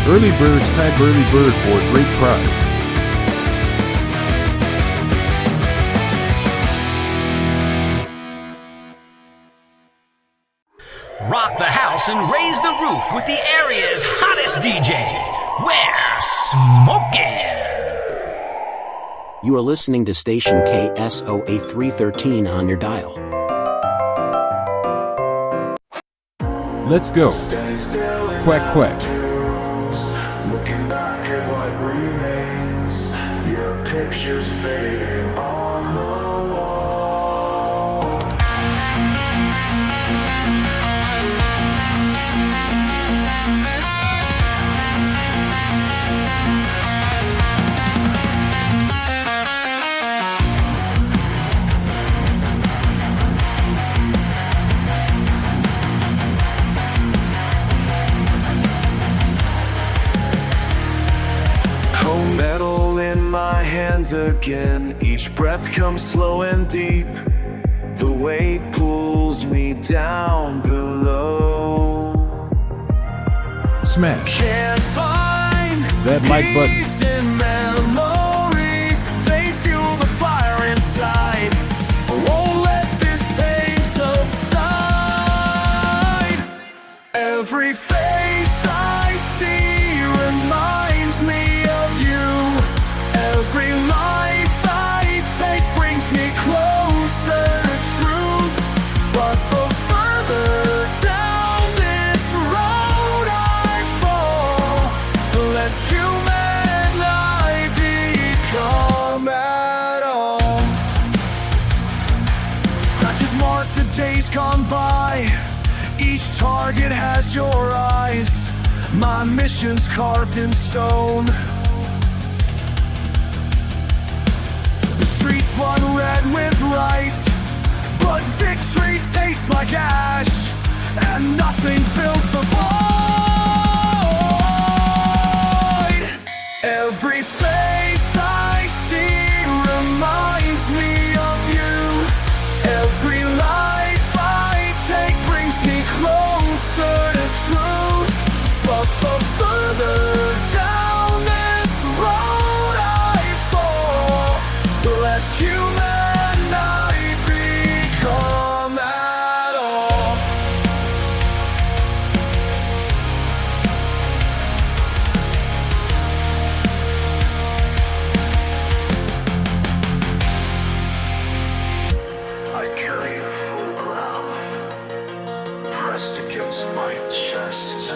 Early birds tag early bird for a great prize. Rock the house and raise the roof with the area's hottest DJ. We're smoking. You are listening to station KSOA 313 on your dial. Let's go. Quack quack. Looking back at what remains, your pictures fading on the wall. Metal in my hands again. Each breath comes slow and deep. The weight pulls me down below. Smash Can't find that like button. peace in memories. They fuel the fire inside. I won't let this pain subside. Every face I see reminds me of you. Every life I take brings me closer to truth. But the further down this road I fall, the less human I become at all. Scratches mark the days gone by. Each target has your eyes. My mission's carved in stone. The streets run red with right, but victory tastes like ash, and nothing fills the void. Every face I see reminds me of you. Every life I take brings me closer to truth. But the further down this road I fall, the less human I become at all. I carry a full glove pressed against my chest,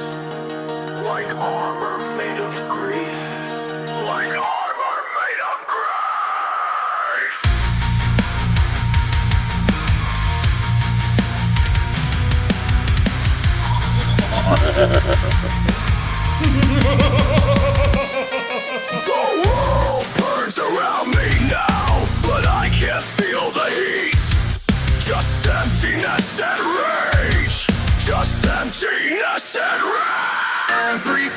like armor made of grief. Like armor made of grief. The world burns around me now, but I can't feel the heat. Just emptiness and rage. Just emptiness and rage. Every